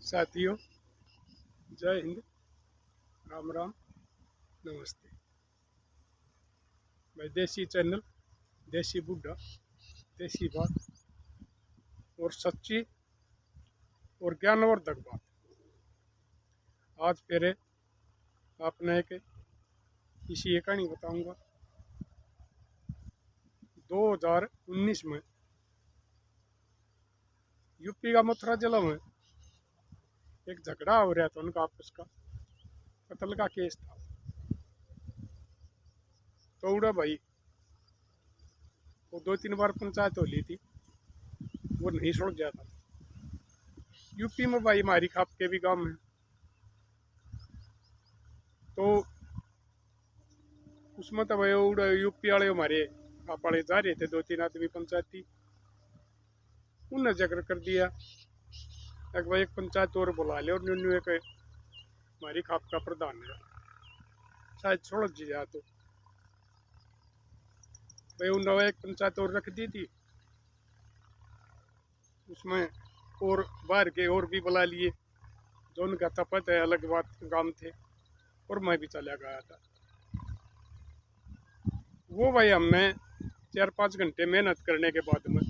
साथियों, जय हिंद, राम राम, नमस्ते। भाई देसी चैनल, देसी बुड्ढा, देसी बात और सच्ची और ज्ञानवर्धक बात। आज फिर आपने एक इसी एक कहानी बताऊंगा। 2019 में यूपी का मथुरा जिला में एक झगड़ा हो रहा था उनका आपस का, कत्ल का केस था। तो उड़ा भाई वो 2-3 बार पंचायत हो ली थी, वो नहीं सुलझ जाता। यूपी में भाई मारी खाप के भी गांव में, तो उसमें तो भाई उड़ा यूपी वाले हमारे आप वाले जा रहे थे, 2-3 आदमी पंचायती, उन्हें जिक्र कर दिया एक भाई एक पंचायत और बुला ले और न्यू एक हमारी खाप का प्रधान है, शायद सुलझ जा। तो भाई उन्होंने एक पंचायत और रख दी थी, उसमें और बाहर के और भी बुला लिए जो उनका तपत है, अलग बात काम थे, और मैं भी चला गया था। वो भाई हमने 4-5 घंटे मेहनत करने के बाद में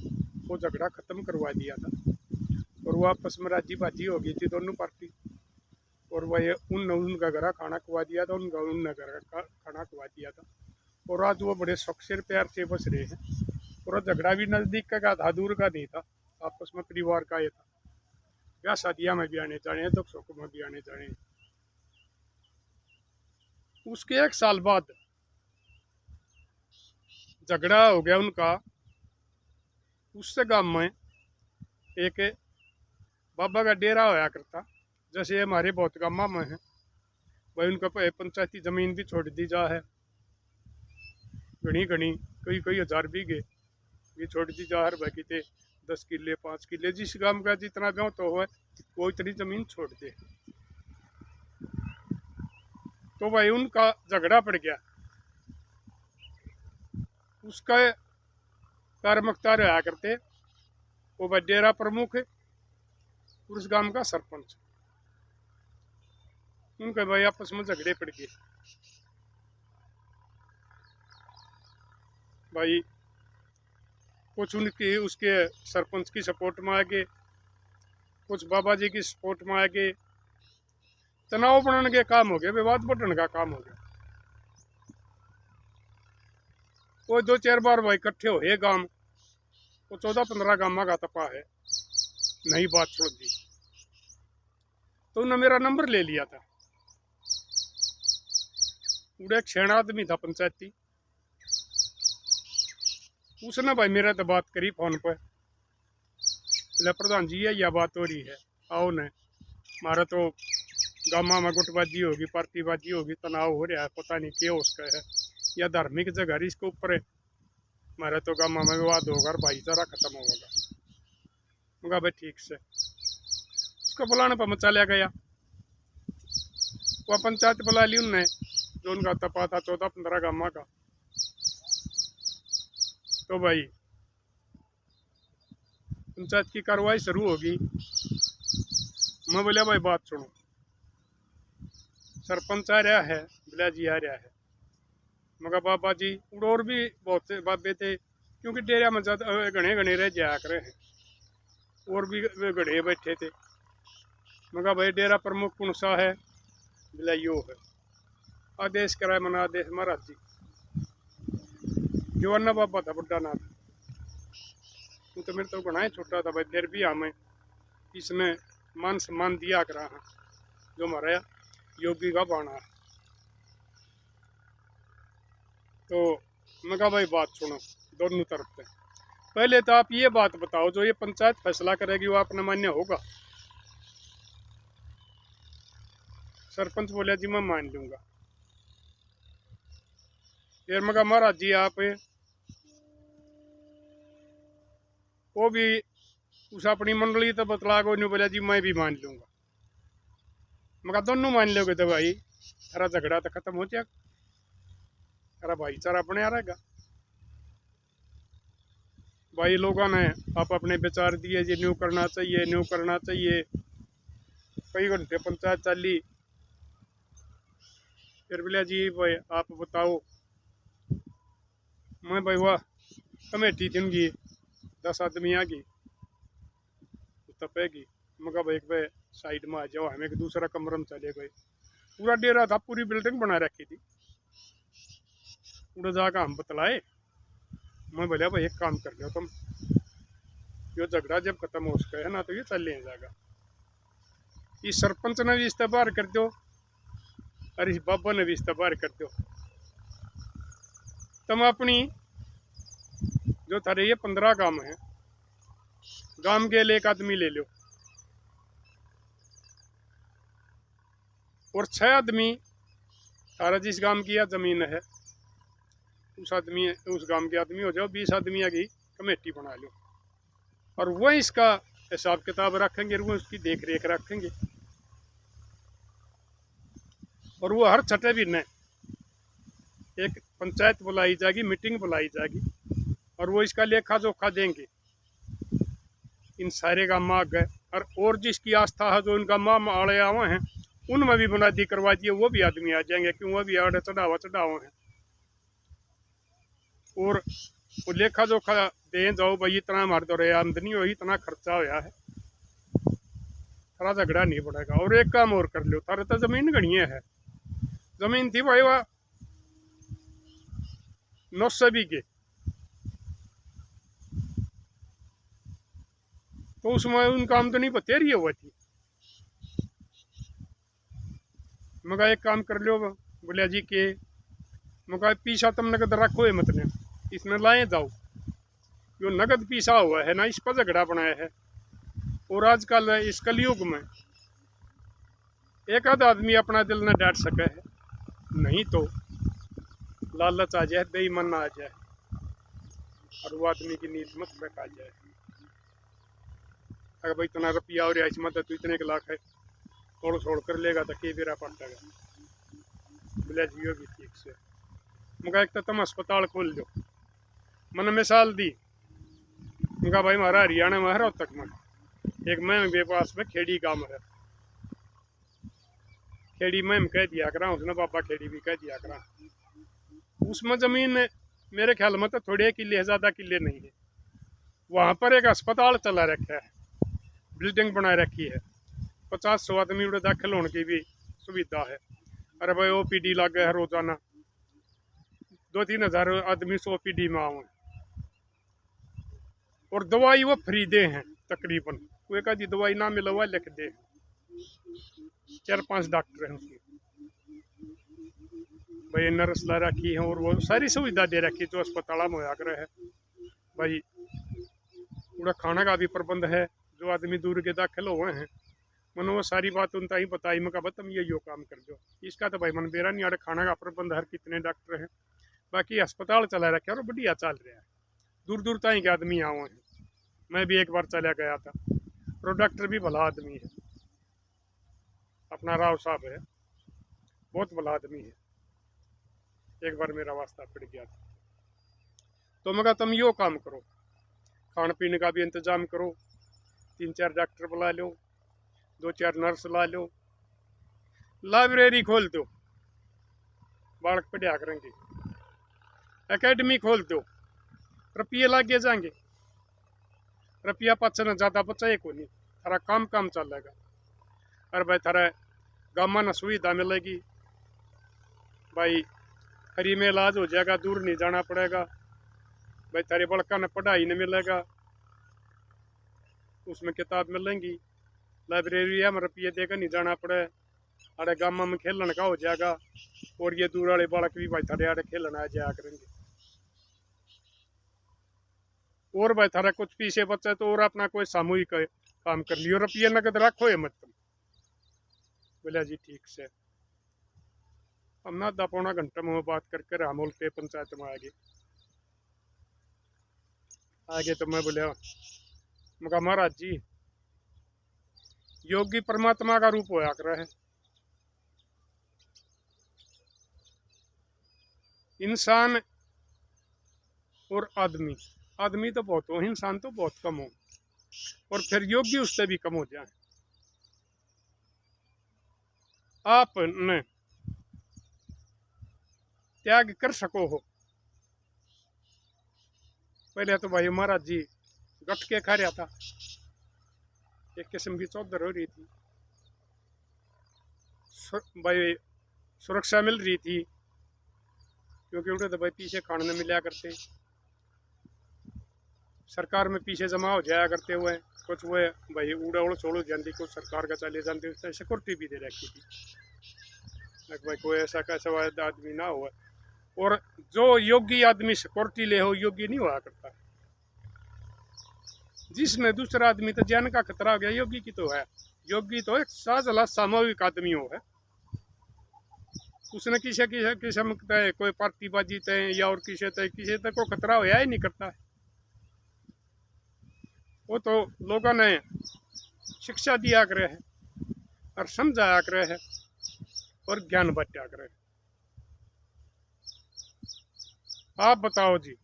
वो झगड़ा खत्म करवा दिया था, और वो आपस में राजी बाजी हो गई थी दोनों पार्टी। और वही उनका घर खाना खवा दिया था, उनका घर का खाना खवा दिया था, और आज वो बड़े शौक से प्यार से बस रहे हैं। पूरा झगड़ा भी नज़दीक का था, दूर का नहीं था, आपस में परिवार का ये था। ब्याह शादियाँ में भी आने जाने, दुख सुख में भी आने जाने। उसके 1 साल बाद झगड़ा हो गया उनका। उससे गांव में एक बाबा का डेरा होया करता, जैसे हमारे बहुत गाँव में है भाई। उनका पंचायती जमीन भी छोड़ दी जा है, घनी घनी कई कई हजार बीघे भी छोड़ दी जा है भाई। कितने 10 किले 5 किले, जिस गांव का जितना गाँव तो हो वो इतनी जमीन छोड़ दे। तो भाई उनका झगड़ा पड़ गया। उसका कार्यमुख्तार आया करते वो भाई डेरा प्रमुख है, उस गांव का सरपंच। उनके भाई आपस में झगड़े पड़ गए भाई। कुछ उनकी उसके सरपंच की सपोर्ट में आ गए, कुछ बाबा जी की सपोर्ट में आ गए। तनाव बढ़ने के काम हो गए, विवाद बढ़ने का काम हो गया। वो 2-4 बार भाई इकट्ठे हुए गांव, वो 14-15 गांव का तपा है, नहीं बात छोड़ दी। तो उन्होंने मेरा नंबर ले लिया था। उड़े एक छेड़ा आदमी था पंचायती, उसने भाई मेरे तो बात करी फोन पर, बोले प्रधान जी है यह बात हो रही है, आओ ने मारा तो गामा में गुटबाजी होगी, पार्टीबाजी होगी, तनाव हो रहा है, पता नहीं क्या उसका है, या धार्मिक जगह इसके ऊपर है। मारा तो गामा में विवाद होगा, भाईचारा खत्म होगा। मगा भाई ठीक से उसको बुलाने पर मचा लिया गया। वह पंचायत बुला ली उनने, जो उनका तपा था 14-15 गामा का। तो भाई पंचायत की कार्रवाई शुरू होगी। मैं बोलिया भाई बात सुनो, सरपंच आ रहा है, बिला जी आ रहा है। मगर बाबा जी और भी बहुत से बाबे थे, क्योंकि डेरा में ज्यादा घने घने रह जाया करे हैं, और भी घड़े बैठे थे। मगर भाई डेरा प्रमुख कौन सा है, बिला यो है। आदेश कराए मना आदेश महाराज जी, जो अन्ना बाबा था बुड्ढा नाथ, वो तो मेरे तो घना ही छोटा था भाई, फिर भी हमें इसने मान सम्मान दिया करा है, जो हमारा योगी का बाणा है। तो मैं कहा भाई बात सुनो दोनों तरफ से। पहले तो आप ये बात बताओ, जो ये पंचायत फैसला करेगी वो आपने मान्य होगा? सरपंच बोले जी मैं मान लूंगा। फिर मैं कहा महाराज जी आप वो भी उस अपनी मंडली तो बतला को नहीं, बोला जी मैं भी मान लूंगा। मैं कहा दोनों मान लोगे तो भाई सारा झगड़ा तो खत्म हो जाएगा, सारा भाईचारा बने रहेगा। भाई लोगों ने आप अपने विचार दिए, जी न्यू करना चाहिए, न्यू करना चाहिए। कई घंटे पंचायत चाली। फिर बोलिया जी भाई आप बताओ। मैं भाई वाह कमेटी थी उनकी 10 आदमी आ गई तपेगी। मैं कहा भाई भाई साइड में आ जाओ, हमें एक दूसरा कमरा में चले गए। पूरा डेरा था, पूरी बिल्डिंग बना रखी थी। उड़े जाकर हम बतलाए। मैं बोलिया भाई एक काम कर लो तुम, यो झगड़ा जब खत्म हो सके है ना तो ये चल ले जाएगा। इस सरपंच ने भी इस्तेबार कर दो और इस बाबा ने भी इस्तेबार कर दो। तुम अपनी जो थारे ये 15 गांव है, गांव के लिए एक आदमी ले लो और 6 आदमी थारा जिस गांव की जमीन है उस गांव के आदमी हो जाओ। 20 आदमी की कमेटी बना लो और वह इसका हिसाब किताब रखेंगे और वो उसकी देख रेख रखेंगे। और वो हर छठे दिन एक पंचायत बुलाई जाएगी, मीटिंग बुलाई जाएगी और वो इसका लेखा जोखा देंगे इन सारे का माँ गए। और जिसकी आस्था है जो इनका माँ आड़े आवे हैं उनमें भी बुनियादी करवा दिए, वो भी आदमी आ जाएंगे क्यों वो भी आड़े चढ़ावा हैं। और वो लेखा जोखा दे जाओ भाई इतना हमारे दौरे आमदनी हो, इतना खर्चा होया है, थोड़ा झगड़ा नहीं पड़ेगा। और एक काम और कर लो, थारे तो जमीन गणिया है। जमीन थी भाई वह 900 बीघे, तो उसमें उनका आमदनी बतेरी हुआ थी। मगा एक काम कर लो बोलिया जी के मगा पीसा तुम नगद रखो है मतलब इसमें लाए जाओ। जो नगद पीसा हुआ है ना इस पर झगड़ा बनाया है। और आजकल इस कलयुग में एक आध आदमी अपना दिल न डांट सके है, नहीं तो लालच आ जाए, बेईमान आ जाए और वो आदमी की नींद मत बैठा जाए। अगर भाई इतना रुपया और इसमें तो इतने के लाख है तोड़ छोड़ कर लेगा तो के बेरा पड़ेगा। बोले जियो भी ठीक से। मगर एक तो तुम अस्पताल खोल दो। मैंने मिसाल दी, मगर भाई हमारा हरियाणा में है रोहतक में एक मैम के पास में खेड़ी गांव है। खेड़ी मैम कह दिया करा, उसने बाबा खेड़ी भी कह दिया करा। उसमें जमीन मेरे ख्याल में तो थोड़े किले है, ज़्यादा किले नहीं है। वहाँ पर एक अस्पताल चला रखा है, बिल्डिंग बना रखी है, 50-100 आदमी उड़े दाखिल होने की भी सुविधा है। अरे भाई OPD लागे है रोजाना 2-3 हज़ार आदमी OPD में आवे और दवाई वो फ्री दे हैं तकरीबन। कोई का दवाई ना मिले हुआ लिख दे। 4-5 डॉक्टर हैं उसमें भाई, नर्स ला रखी है और वो सारी सुविधा दे रखी जो अस्पताल में होया करे है भाई। पूरा खाना का भी प्रबंध है, जो आदमी दूर के दाखिल हुए हैं मैंने वो सारी बात उनता ही बताई। मैं कहा तुम यो काम कर दो इसका तो भाई मन बेरा नहीं आ रहा। खाना का प्रबंध हर कितने डॉक्टर हैं, बाकी अस्पताल चला रखे और बढ़िया चल रहा है। दूर दूर तक के आदमी आए हैं, मैं भी एक बार चला गया था। और डॉक्टर भी भला आदमी है, अपना राव साहब है, बहुत भला आदमी है। एक बार मेरा वास्ता पड़ गया था तो मैं कहा तुम यो काम करो, खाने पीने का भी इंतजाम करो, 3-4 डॉक्टर बुला लो, 2-4 नर्स ला लो, लाइब्रेरी खोल दो, बालक पढ़ा करेंगे, एकेडमी खोल दो, रुपये लागे जाएंगे। रुपया पाचन ज़्यादा बचाए को नहीं, थारा काम चलेगा। और भाई थारा गाँव में सुविधा मिलेगी भाई, फ्री में इलाज हो जाएगा, दूर नहीं जाना पड़ेगा भाई। थारे बड़का ने पढ़ाई नहीं मिलेगा, उसमें किताब मिलेंगी, लाइब्रेरी है, रुपये देकर नहीं जाना पड़े। अरे गाँव में खेलने का हो जाएगा और ये दूर वाले बालक भी भाई थारे आड़े खेलने आ जाया करेंगे। और भाई थारा कुछ पीछे बचे तो और अपना कोई सामूहिक काम कर लियो, रुपये नगद रखो है मत तुम। बोला जी ठीक से। हम आधा पौना घंटा में बात करके रामोल के पंचायत में आगे तो मैं बोलिया मगा महाराज जी योगी परमात्मा का रूप होया कर है। इंसान और आदमी तो बहुत हो, इंसान तो बहुत कम हो और फिर योगी उससे भी कम हो जाए। आपने त्याग कर सको हो। पहले तो भाई महाराज जी गट के खा रहा था, एक किस्म की चौधर हो रही थी, भाई सुरक्षा मिल रही थी, क्योंकि उन्हें तो भाई पीछे खाने न मिला करते, सरकार में पीछे जमा हो जाया करते हुए कुछ वो भाई उड़ा उड़ छोड़ जाती, कुछ सरकार का चले जाते, उस सिक्योरिटी भी दे रखी थी भाई कोई ऐसा कैसा आदमी ना हो। और जो योगी आदमी सिक्योरिटी ले हो योगी नहीं हुआ करता, जिसने दूसरा आदमी तो जान का खतरा हो गया, योगी की तो है। योगी तो एक साजला सामूहिक आदमी हो है, उसने किसी किसी किस्म तय कोई पार्टी बाजी तय या और किसी तक को खतरा होया ही नहीं करता। वो तो लोगों ने शिक्षा दिया करे है और समझाया करे है और ज्ञान बांटा करे। आप बताओ जी,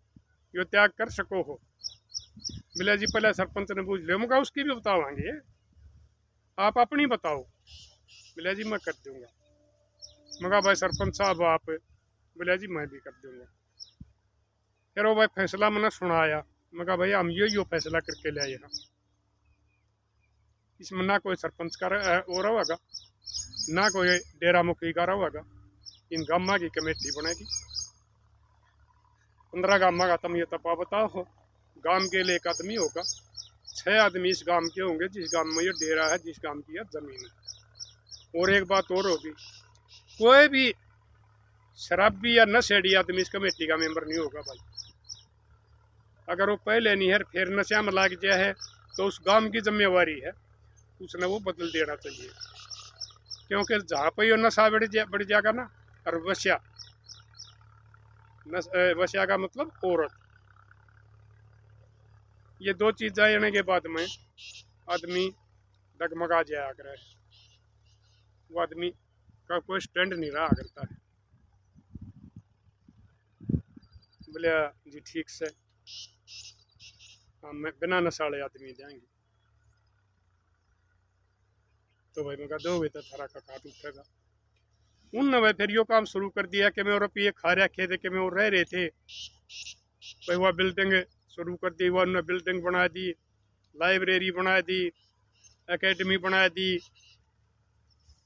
यो त्याग कर सको हो? मिला जी पहले सरपंच ने पूछ लिया, मगर उसकी भी बतावाएंगे, आप अपनी बताओ। मिला जी मैं कर दूंगा। मगर भाई सरपंच साहब आप, मिला जी मैं भी कर दूंगा। फिर वो भाई फैसला मैंने सुनाया, मगर भाई हम यो फैसला करके ले आए, इसमें ना कोई सरपंच का हो रहा होगा, ना कोई डेरा मुखी का रहा होगा, इन गामा की कमेटी बनेगी, 15 गामा का तुम ये तपा बताओ हो। गांव के लिए एक आदमी होगा, 6 आदमी इस गांव के होंगे जिस गांव में ये डेरा है, जिस गांव की जमीन है। और एक बात और होगी, कोई भी शराबी या नशेड़ी आदमी इस कमेटी का मेंबर नहीं होगा भाई। अगर वो पहले नहीं है फिर नशा में लग गया है तो उस गांव की जिम्मेवारी है, उसने वो बदल देना चाहिए। क्योंकि जहाँ पर ये नशा बढ़ जाएगा ना, और वस्या का मतलब औरत, ये दो चीज आने के बाद में आदमी डगमगा जाया करे, वो आदमी का कोई स्टैंड नहीं रहा करता है। बोले जी ठीक से हम बिना नशाले आदमी जाएंगे, तो भाई मैं दोगे तो थारा का काट उठेगा। उनने भाई फिर यो काम शुरू कर दिया कि मैं और ये खा रखे थे कि मैं और रह रहे थे, भाई वह बिल्डिंग शुरू कर दी, वह बिल्डिंग बना दी, लाइब्रेरी बना दी, एकेडमी बना दी।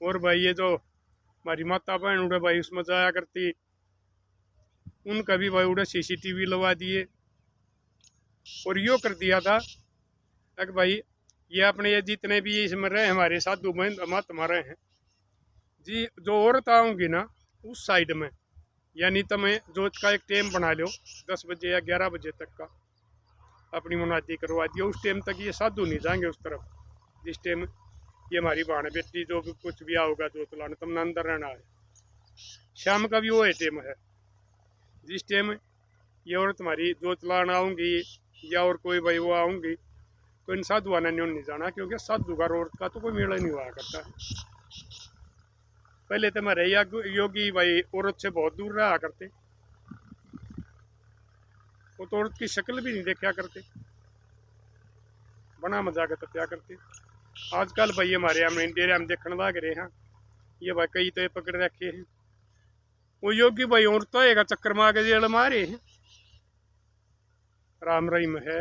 और भाई ये जो हमारी माता बहन उड़े भाई उसमें जाया करती, उनका भी भाई उड़े CCTV लगा दिए। और यो कर दिया था कि भाई ये अपने ये जितने भी इसमें रहे हमारे साधु महात्मा रहे हैं जी, जो औरत आऊँगी ना उस साइड में, यानी तुम्हें जो का एक टाइम बना लो 10 बजे या 11 बजे तक का अपनी मुनादी करवा दिया, उस टाइम तक ये साधु नहीं जाएंगे उस तरफ, जिस टाइम ये हमारी बहन बेटी जो भी कुछ भी आओगा जो तुलाने तुमने अंदर रहना है। शाम का भी वो टाइम है जिस टाइम ये औरत तुम्हारी जो चलाना आऊँगी या और कोई भाई वो आऊँगी, तो इन साधु आने नहीं जाना, क्योंकि साधु का औरत का तो कोई मेला नहीं हुआ करता है। पहले तो हमारे योगी भाई औरत से बहुत दूर रहा करते, वो तो औरत की शक्ल भी नहीं देखा करते, बना मजाक तो क्या करते। आजकल भाई हमारे हम डेरे हम देखने लग रहे हैं, ये भाई कई तो पकड़ रखे हैं, वो योगी भाई औरतों का चक्कर मार के जेल मारे हैं। राम रहीम है,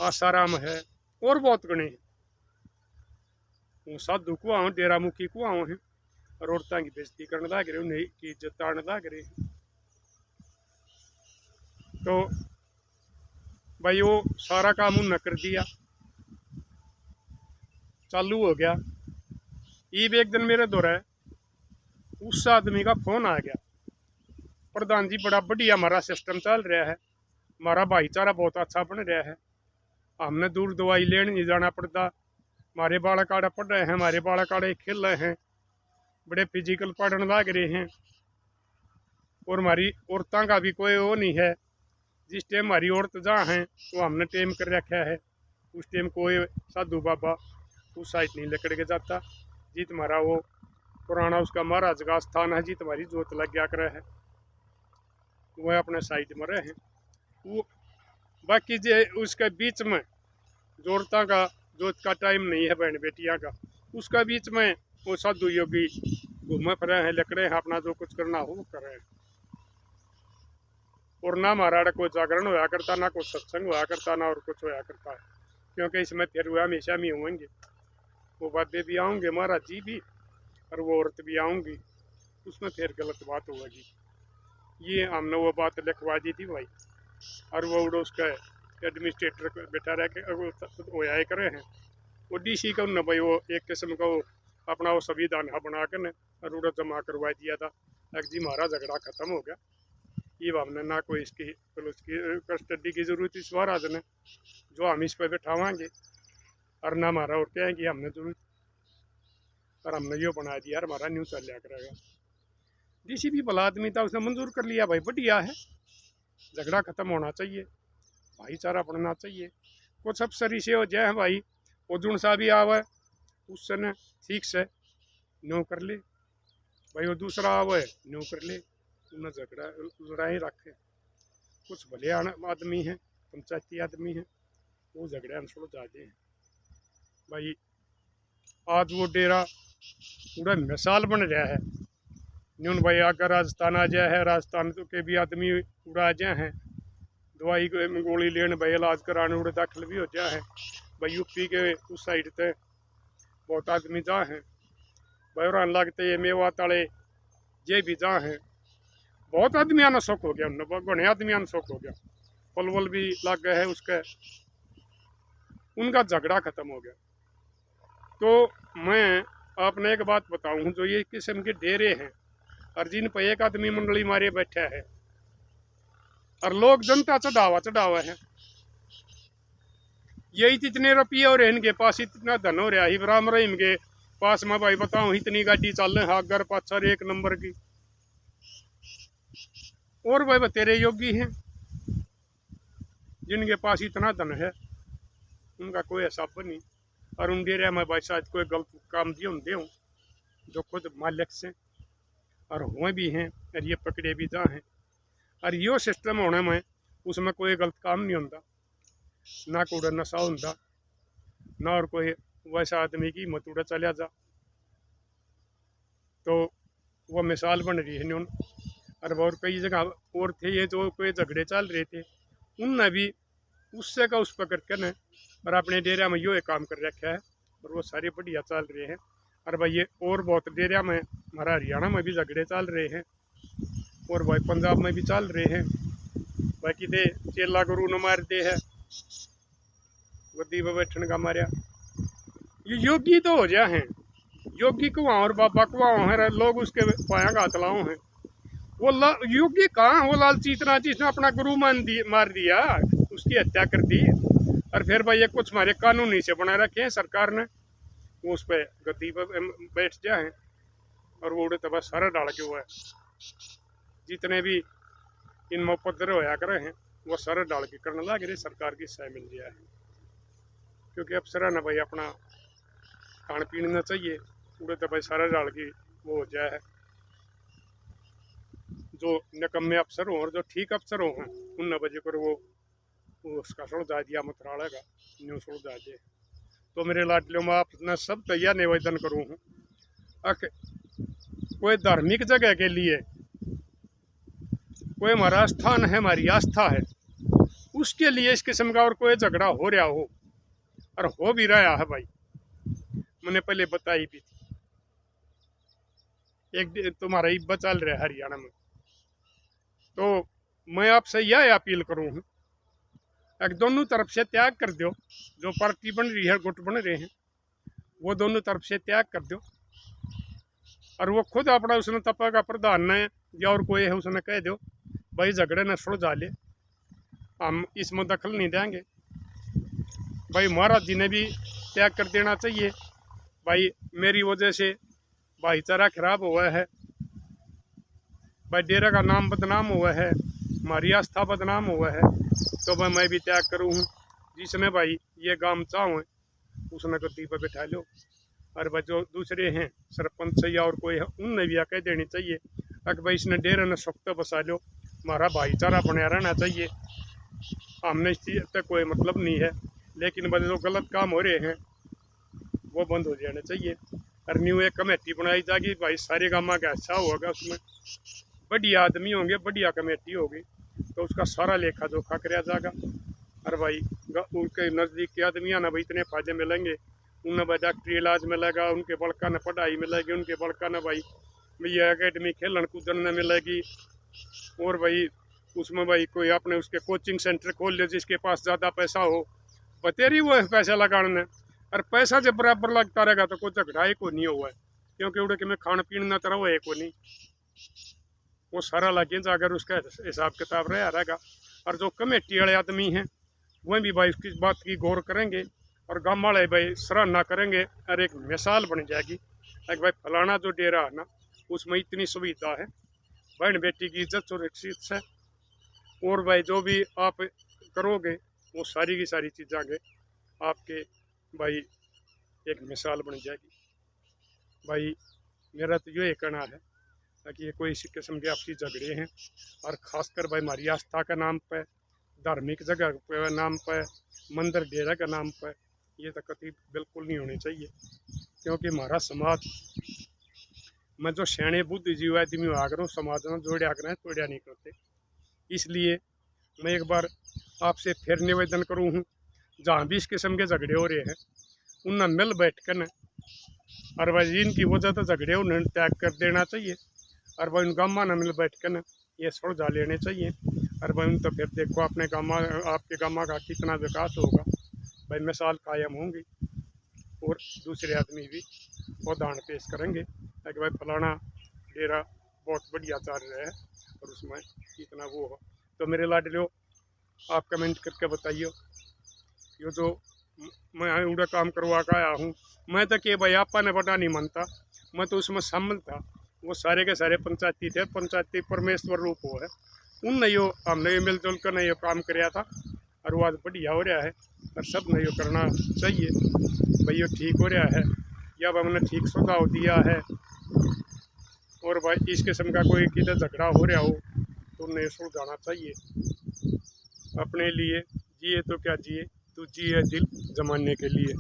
आसाराम है, और बहुत गणे हैं, वो साधु को आओ डेरा मुखी को आओ हैं, और औरतों की बेइज्जती करने लग रहे, उन्हें की इज्जत ताड़ने लग रहे हैं। तो भाई वो सारा काम उन्होंने कर दिया, चालू हो गया। ये एक दिन मेरे दौर है उस आदमी का फोन आ गया, प्रधान जी बड़ा बढ़िया हमारा सिस्टम चल रहा है, हमारा भाईचारा बहुत अच्छा बन रहा है, हमने दूर दवाई लेने नहीं जाना पड़ता, हमारे बालक आड़े पढ़ रहे हैं, हमारे बालक आड़े खेल रहे हैं, बड़े फिजिकल पढ़ने लग रहे हैं। और हमारी औरतों का भी कोई वो नहीं है, जिस टाइम हमारी औरत जहाँ हैं तो हमने टाइम कर रखा है, उस टाइम कोई साधु बाबा उस साइड नहीं लेकर के जाता जी, तुम्हारा वो पुराना उसका महाराज का स्थान है जी, तुम्हारी जोत लग गया करे है, वह अपने साइड में रहे हैं। वो बाकी जो उसके बीच में जो औरतों का जोत का टाइम नहीं है बहन बेटियाँ का, उसका बीच में वो साधु योगी घूमे फिरे हैं, लकड़े हैं, अपना जो कुछ करना हो वो कर रहे हैं। और ना हमारा कोई जागरण होया करता, ना कोई सत्संग होया करता, ना और कुछ होया करता है, क्योंकि इसमें फिर हुआ हमेशा में होंगे। वो बाबे भी आऊँगे, महाराज जी भी, और वो औरत भी आऊँगी, उसमें फिर गलत बात होगी। ये हमने वो बात लिखवा दी थी भाई, और वो उसका एडमिनिस्ट्रेटर बैठा रह के होया करे हैं, वो डीसी का उन्हें भाई वो एक किस्म का वो अपना वो संविधान बना कर ने और उड़ा जमा करवा दिया था। जी हमारा झगड़ा खत्म हो गया, ये हमने ना कोई इसकी उसकी कस्टडी की जरूरत इस महाराज ने, जो हम इस पर बैठावाएंगे, और ना हमारा और क्या है कि हमने जरूरत, और हमने यो बना दिया, हमारा न्यूज चल लिया करेगा। डीसी भी भला आदमी था, उसने मंजूर कर लिया भाई, बढ़िया है, झगड़ा खत्म होना चाहिए, भाईचारा बढ़ना चाहिए। कुछ अफसर इसे हो जाए भाई, वो जुन सा भी आवे उससे न ठीक से न्यू कर ले भाई, वो दूसरा आवे न्यू कर ले, उन्हें झगड़ा लड़ाई रखे। कुछ भले आदमी हैं, पंचायती आदमी हैं, वो झगड़े अनसुल जाते हैं भाई। आज वो डेरा पूरा मिसाल बन रहा है, न्यून भाई अगर राजस्थान आ जाए है, राजस्थान के भी आदमी पूरा आ जाए हैं, दवाई गोली लेने भाई इलाज कराने उड़े दाखिल भी हो जाए हैं भाई। यूपी के उस साइड से बहुत आदमी जा हैं भाई, और लगते ये मेवा ताले ये भी जा हैं, बहुत आदमी आना सुख हो गया, उन्हें घने आदमी आना सुख हो गया, पलवल भी लग गए है उसके, उनका झगड़ा खत्म हो गया। तो मैं आपने एक बात बताऊं, जो ये किस्म के डेरे हैं और जिन पर एक आदमी मंडली मारे बैठा है और लोग जनता चढ़ावा है, यही इतने रुपये और इनके पास इतना धन हो रहा है, इब्राहिम रहीम के पास मैं भाई बताऊं इतनी गाड़ी चल रहे हागर पाछर एक नंबर की, और भाई बतेरे योगी हैं जिनके पास इतना धन है, उनका कोई हिसाब नहीं। और उन डेरे में भाई शायद कोई गलत काम दिए होंगे हूँ, जो खुद मालिक से और हुए भी हैं, और ये पकड़े भी जा हैं, और यो सिस्टम होने में उसमें कोई गलत काम नहीं होता, ना कोई नशा होता, ना और कोई वैसा आदमी की हिम्मत उड़ा चलिया जा। तो वह मिसाल बन रही है न्यून। और कई जगह और थे ये जो कोई झगड़े चल रहे थे, उनने भी उससे का उस पकड़ कर न और अपने डेरा में यो एक काम कर रखा है, और वो सारे बढ़िया चल रहे हैं। और भाई ये और बहुत डेरा में हमारा हरियाणा में भी झगड़े चल रहे हैं, और भाई पंजाब में भी चल रहे हैं। बाकी दे चेला गुरु न मार दे है, गद्दी पर बैठने का मारिया, ये योगी तो हो जाए हैं, योगी कुआं और बाबा कुआं है, लोग उसके पाया का हथलाओ हैं। वो योगी कहाँ, वो लालची इतना जिसने अपना गुरु मार दिया, उसकी हत्या कर दी, और फिर भाई ये कुछ हमारे कानूनी से बना रखे हैं सरकार ने, वो उस पर गद्दी पर बैठ जाए, और वो उड़े तो बस सारा डाल के हुआ है, जितने भी इनमें उपद्रव होया करे हैं वो सारा डाल के करने लग रहे, सरकार की सहाय मिल गया है। क्योंकि अफसर ने भाई अपना खान पीने न चाहिए, उड़े तो भाई सारा डाल के वो हो जाए है। जो निकम्मे अफसर हों और जो ठीक अफसर हों उन वजह कर वो उसका सुलझा दिया मंत्रालय का न्यू सुलझा दे। तो मेरे लाडलियों में आपने सब तैयार निवेदन करूँ हूँ, कोई धार्मिक जगह के लिए कोई हमारा स्थान है, हमारी आस्था है, उसके लिए इस किस्म का और कोई झगड़ा हो रहा हो, और हो भी रहा है भाई, मैंने पहले बताई भी थी, एक तुम्हारा इब्बा चल रहा है हरियाणा में। तो मैं आपसे यह अपील करूँ हूँ, एक दोनों तरफ से त्याग कर दो, जो पार्टी बन रही है, गुट बन रहे हैं, वो दोनों तरफ से त्याग कर दो, और वो खुद अपना उसने तपा का प्रधान ने या और कोई है उसने कह दो भाई झगड़े न सुलझा ले, हम इसमें दखल नहीं देंगे। भाई महाराज जी ने भी त्याग कर देना चाहिए, भाई मेरी वजह से भाईचारा खराब हुआ है, भाई डेरा का नाम बदनाम हुआ है, हमारी आस्था बदनाम हुआ है, तो भाई मैं भी त्याग करूँ। जिसने भाई ये काम चाहो उसने गद्दी पर बैठा लो, और भाई जो दूसरे हैं सरपंच या और कोई है उनने भी कह देनी चाहिए कि भाई इसने डेरे ने सख्त बसा लो, हमारा भाईचारा बना रहना चाहिए, हमने इस चीज़ तक कोई मतलब नहीं है, लेकिन भाई जो गलत काम हो रहे हैं वो बंद हो जाने चाहिए। और न्यू एक कमेटी बनाई जाएगी भाई, सारे गाँव का अच्छा होगा, उसमें बढ़िया आदमी होंगे, बढ़िया कमेटी होगी, तो उसका सारा लेखा जोखा कराया जाएगा। और भाई उनके नज़दीक के आदमी ना भाई इतने फायदे मिलेंगे, उन्हें भाई डॉक्टरी इलाज मिलेगा, उनके बड़का ने पढ़ाई मिलेगी, उनके बड़का ने भाई भैया अकेडमी खेलन कूदन में मिलेगी। और भाई उसमें भाई कोई अपने उसके कोचिंग सेंटर खोल ले जिसके पास ज़्यादा पैसा हो, बतेरी वो पैसा लगाने, और पैसा जब बराबर लगता रहेगा तो कोई झगड़ा ही को नहीं हुआ है, क्योंकि उड़े के में खान पीन ना तरह हुआ है को नहीं, वो सारा लगे अगर उसका हिसाब किताब रहेगा। और जो कमेटी वाले आदमी हैं वह भी भाई उसकी बात की गौर करेंगे, और गाँव वाले भाई सराहना करेंगे, और एक मिसाल बन जाएगी एक भाई फलाना जो डेरा है ना उसमें इतनी सुविधा है, बहन बेटी की इज्जत सुरक्षित है, और भाई जो भी आप करोगे वो सारी की सारी चीज़ें आगे आपके भाई एक मिसाल बन जाएगी। भाई मेरा तो ये कहना है कि ये कोई इसी किस्म के आपसी झगड़े हैं, और ख़ासकर भाई हमारी आस्था का नाम पर, धार्मिक जगह के नाम पर, मंदिर डेरा के नाम पर, ये तो कभी बिल्कुल नहीं होनी चाहिए, क्योंकि हमारा समाज में जो सियाणे बुद्धिजीवी आदमी आकर समाज में जोड़िया करें तोड़िया नहीं करते। इसलिए मैं एक बार आपसे फिर निवेदन करूँ हूँ, जहाँ भी इस किस्म के झगड़े हो रहे हैं उन्हें मिल बैठ कर न, और भाई जिनकी वजह तो झगड़े उन्हें त्याग कर देना चाहिए, और भाई उन गाँव में मिल बैठ कर न ये सुलझा लेने चाहिए। और भाई उन तो फिर देखो अपने गाँव आपके गाँव का कितना विकास होगा, भाई मिसाल कायम होंगी, और दूसरे आदमी भी उदाहरण पेश करेंगे कि भाई फलाना डेरा बहुत बढ़िया चल रहा है और उसमें इतना वो हो। तो मेरे लाडलो आप कमेंट करके बताइए, ये जो मैं उड़ा काम करवा कर आया हूँ, मैं तो कि भाई आपा ने बड़ा नहीं मानता, मैं तो उसमें शामिल था, वो सारे के सारे पंचायती थे, पंचायती परमेश्वर रूप हो है, उनने यो हमने ये मिलजुल कर ने यो काम कराया था, और वो आज बढ़िया हो रहा है, और सब ने यो करना चाहिए भाई, ये ठीक हो रहा है, या हमने ठीक सुझाव दिया है। और भाई इस किस्म का कोई किधर झगड़ा हो रहा हो तो उन्हें सुलझाना चाहिए। अपने लिए जिए तो क्या जिए, तू जिए दिल जमाने के लिए।